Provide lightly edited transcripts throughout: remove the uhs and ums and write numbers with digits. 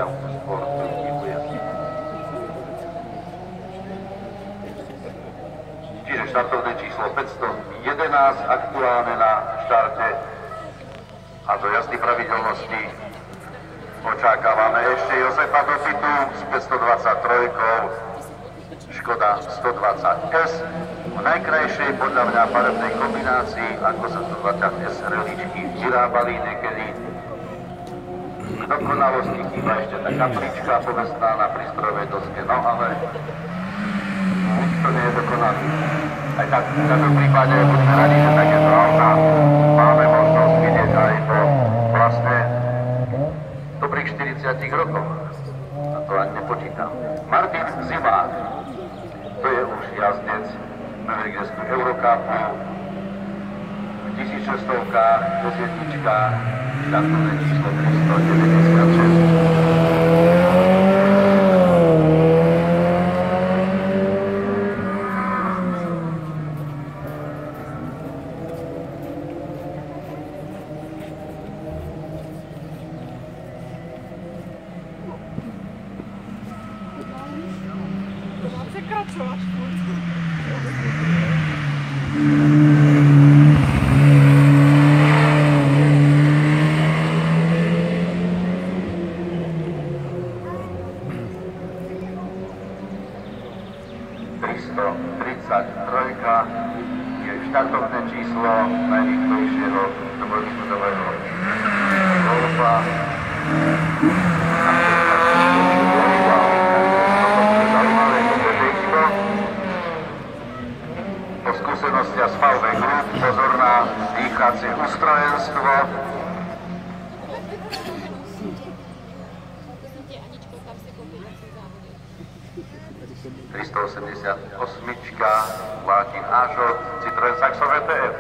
Autosportu Gibuja. Čiže štartovné číslo 511 aktuálne na štarte a do jazdy pravidelnosti očakávame ešte Jozefa Dopitu s 523 Škoda 120S v najkrajšej podľa mňa farebnej kombinácii, ako sa 120S reličky vyrábali niekedy. K dokonalosti chýba ešte tá kaplička povestná na prístrojovej doske, no ale to nie je dokonalý. Aj tak v každom prípade budeme radi, že takéto auta máme možnosť vidieť aj po vlastne dobrých 40 rokoch. A to ani nepočítam. Martin Zimák, to je už jazdec Maverick Eurocupu v 1600-kách, desiatničkách, štartovné číslo 396. Przekračovaš furt. Je štartovné číslo najrýchlejšieho dvojvýchodového golfa. Po skúsenosti z VW Group pozor na dýchacie ústrojenstvo. ...388, Látin Ažot, Citroën Saxo VTF.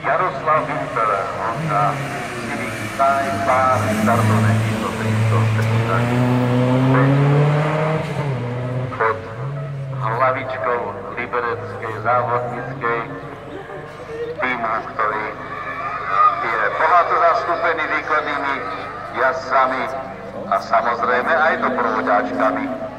Jaroslav Winter, Honda Civic Type R, štartovné číslo 335 pod hlavičkou libereckej závodníckej týmu, ktorý je bohato zastúpený výkonnými jazdcami a samozrejme aj doprovoďačkami.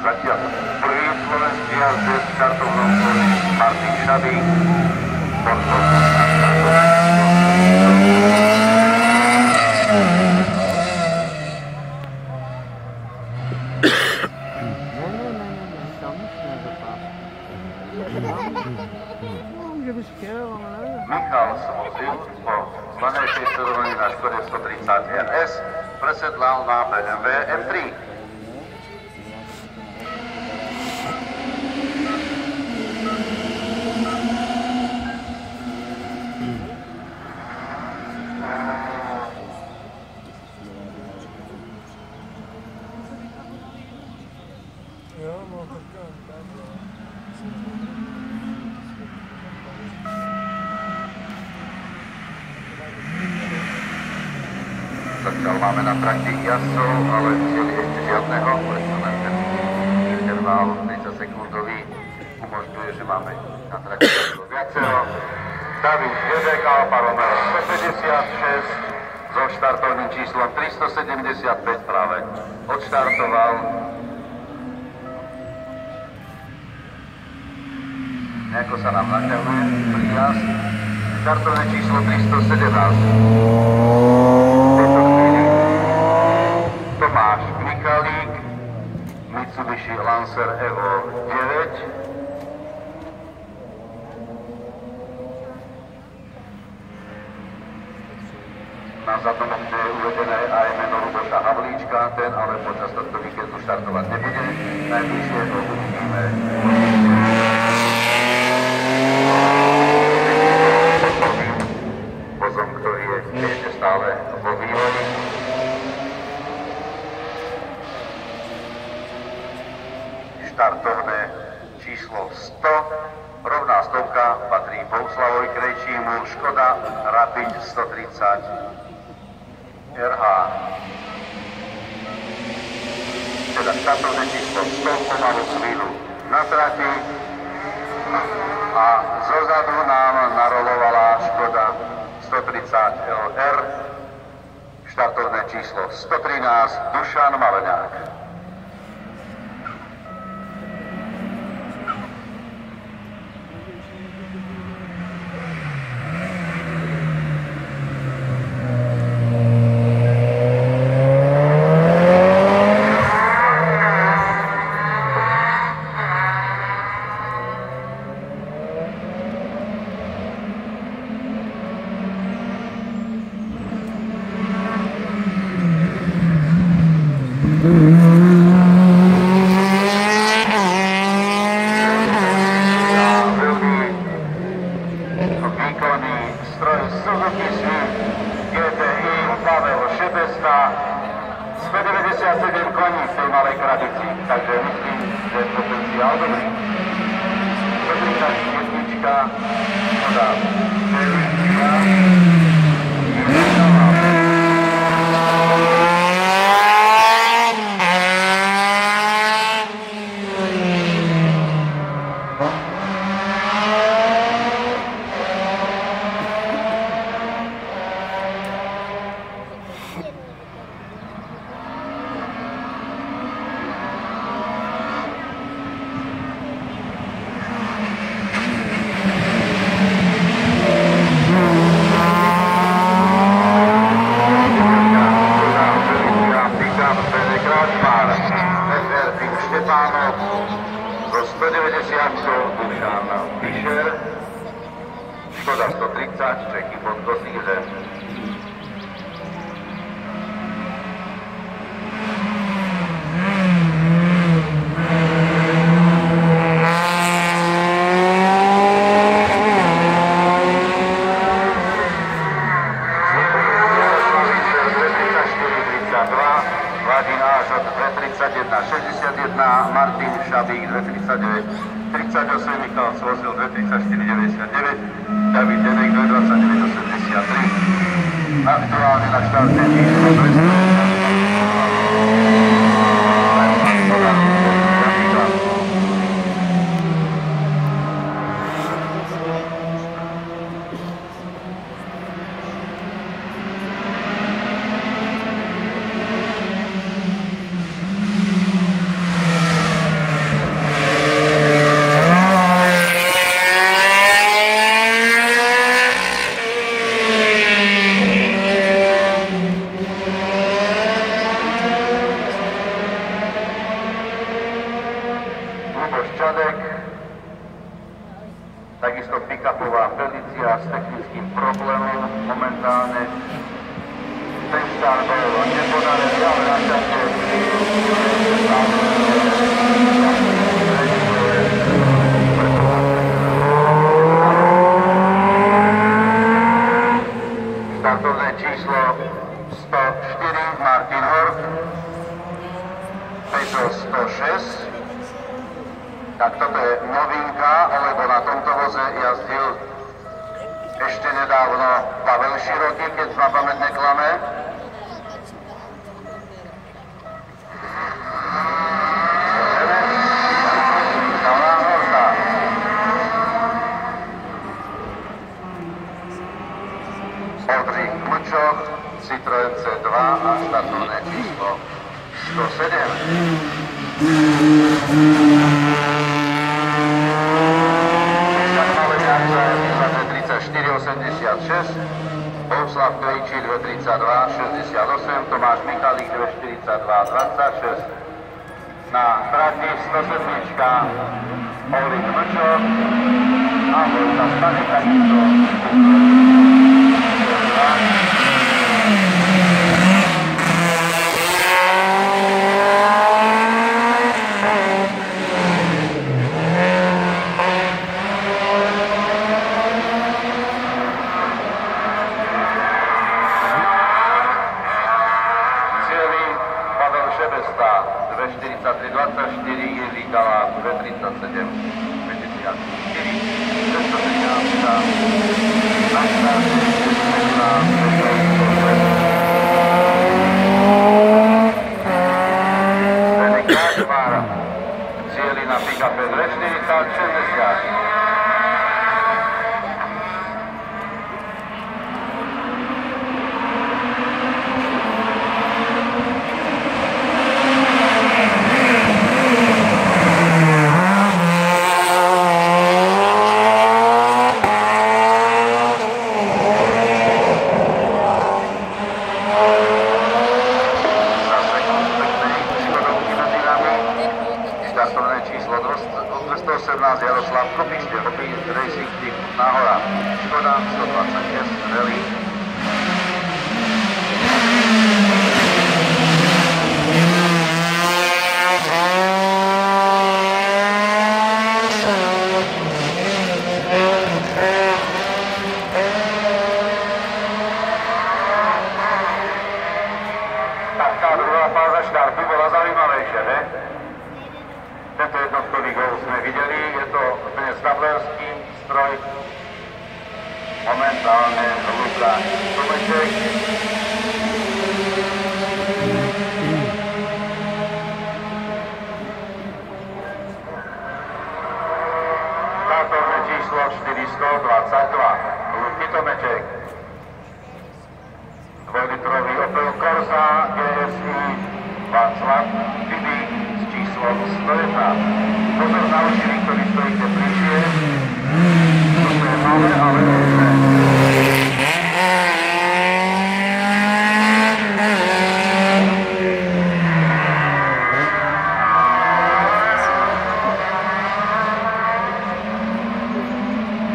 Zatiaľ prvý slovenský jazdec v štartovnom kole Martin Šabík. Michal Smozil po zvanejšej sezóne na Škode 130 RS presedlal na BMW M3. Zatiaľ máme na trakti jazdcov, ale chceli ešte žiadneho, preto len ten interval 30 sekundový umožňuje, že máme na trakti jazdcov viacero. David Jedek, Alfa Romeo 156 so štartovným číslom 375 práve odštartoval. Nejako sa nám naťahuje príjazd. Štartovné číslo 317. Tomáš Michalík, Mitsubishi Lancer Evo 9. Na zadnom okne je uvedené aj meno Luboša Havlíčka, ten ale počas tohto víkendu štartovať nebude. Najbližšie ho uvidíme. Vozom, ktorý je ešte stále vo vývoji. Štartovné číslo 100. Rovná stovka patrí Bohuslavovi Krejčímu, Škoda Rapid 130 RH. Teda štartovné číslo 100 pomalu chvíľu na trati a zozadu nám narolovala Škoda 130 LR. Štartovné číslo 113 Dušan Maleňák. Škoda 130, Čechy pod Kosířem. Vladín Ážot 231, 61, Martin Šabík 239, 38, Michal Svozil 234, 99, David Denek 229, 83. Aktuálne na štarte číslo 200. Takisto pick-upová Felicia s technickým problémom momentálne. Ten štart bol nepodarený, ale našťastie štartovné číslo 104 Martin Hort, Peťo 106. Tak toto je novinka, lebo na tomto voze jazdil ešte nedávno Pavel Široký, keď ma pamäť neklame. Oldřich Mlčoch, Citroën C2 a štartovné číslo 107. Bohuslav Krejčí 232, 68, Tomáš Michalík 242, 26. Na trati 107. Oldřich Mlčoch a Vojta Stanek takisto. Racing Team Náhora, Škoda 120S Rally. Tento jednotkový gól sme videli, je to dnes tablerský stroj, momentálne Lukáš Tomeček. Startovné číslo 422, Luky Tomeček. 2-litrový Opel Corsa GSI Václav Fibík s číslom 101. Pozor na uši, vy, ktorí stojíte bližšie. Toto je nové, ale dobré.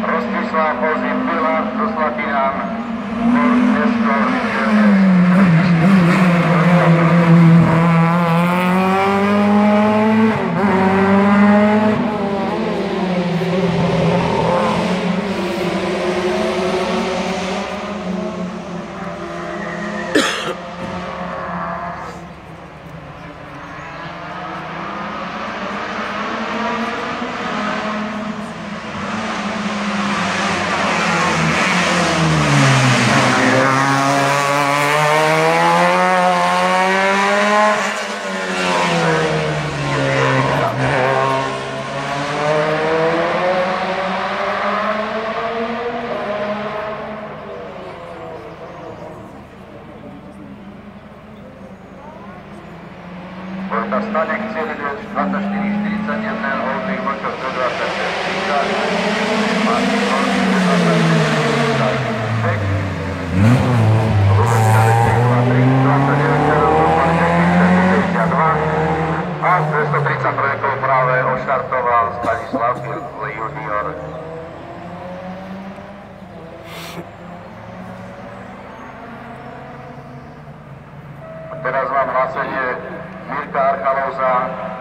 Rostislav Ozim Pilar do Slatinán. Ford Escort Stanek Celideč 2441, Oldřich Vlčov 126, Říkař, Martin Horský 126, Lubočka 223, 29, a 233 práve oštartoval Stanislav Birkle junior. Teraz mám hlasenie Mirka Archalovza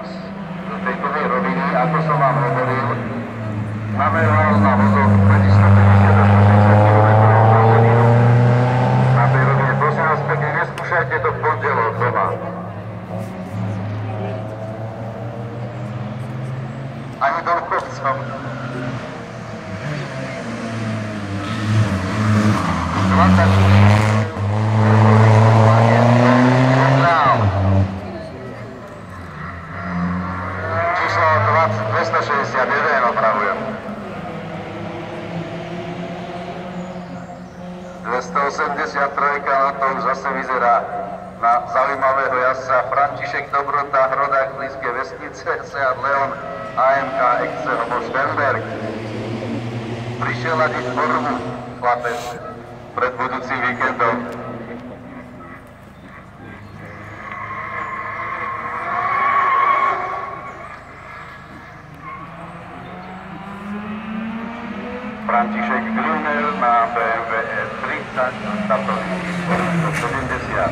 z tej prvej roviny, ako som vám hovoril, nameral na vozok medzi 150 a 160 km za hodinu. Na tej rovine, prosím vás pekne, neskúšajte to v pondelok doma. Ani Dolkovcom. 24. Číslo 261 opravujem. 283, no to už zase vyzerá na zaujímavého jazdca. František Dobrota, rodák blízke vesnice, Seat Leon, AMK XC Hobo Sternberg. Prišiel ladiť formu, chlapec, pred budúcim víkendom. František Grüner na BMW E30, startovný číslo 170.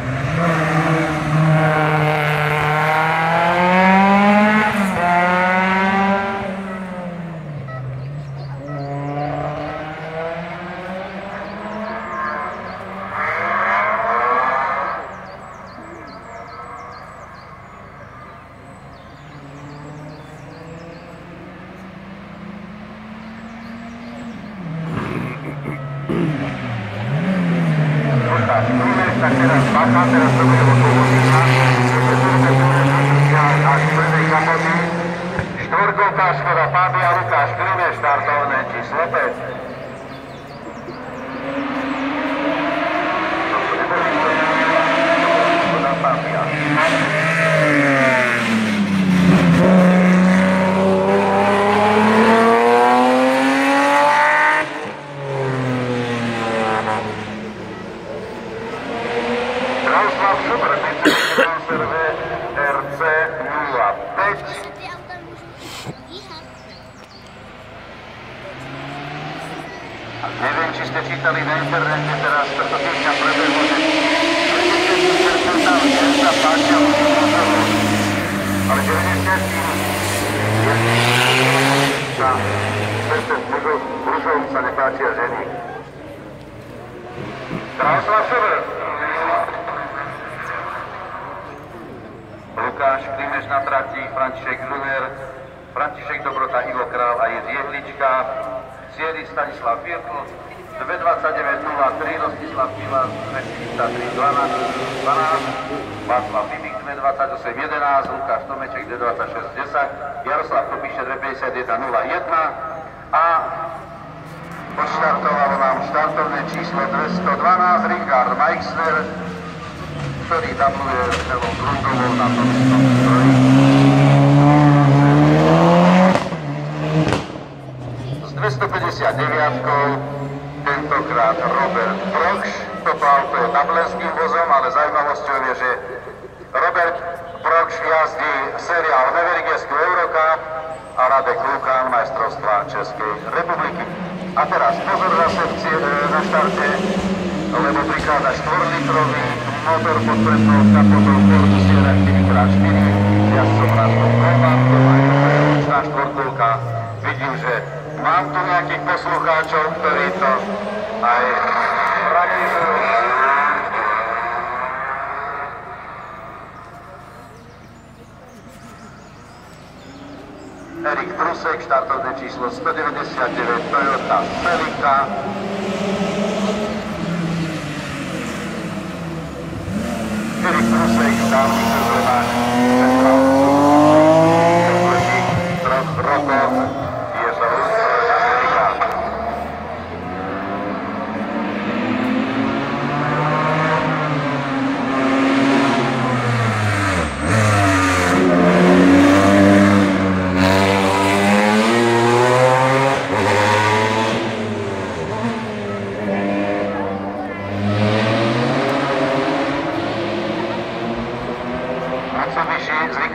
Tak teraz bacha, teraz to bude otovotina. Až v prvej kapoty. Štvorkolka Škoda Fabia, Lukáš Grüner, štartovné číslo 5. Škoda Fabia. Rouslan Neviem, či ste čítali na internete teraz, toto týždňa prebehlo, že 90% sa páčia mužov, ale 90% mužov sa nepáčia ženy. Drahoslav Šever. Lukáš Klimeš na trati, František Žuner, František Dobrota, Ivo Král a Jiří Jehlička, cieli Stanislav Pirkl, 2.29.03, Rostislav Pilar, 2.43.12, Václav Bibik, 2.28.11, Lukáš Tomeček, 2.26.10, Jaroslav Kopíše, 2.51.01 a odštartovalo nám štartovné číslo 212 Richard Meixner, ktorý dubluje celou Grundovou na tom istom stroji. S 259-kou tentokrát Robert Prokš. Toto auto je dublenským vozom, ale zaujímavosťou je, že Robert Prokš jazdí seriál Maverick Eurocup a Radek Lukan majstrovstva Českej republiky. A teraz pozor zase na štarte, lebo prichádza 4-litrový motor pod prednou kapotou Fordu Sierra 4x4 s jazdcom Rastom Kolmánkom a je to ručná štvorkolka. Vidím, že mám tu nejakých poslucháčov, ktorí to aj praktikujú. Erik Prusek, štartovné číslo 199, Toyota Celica. Erik Prusek, dávny sezónák, 3 rokov.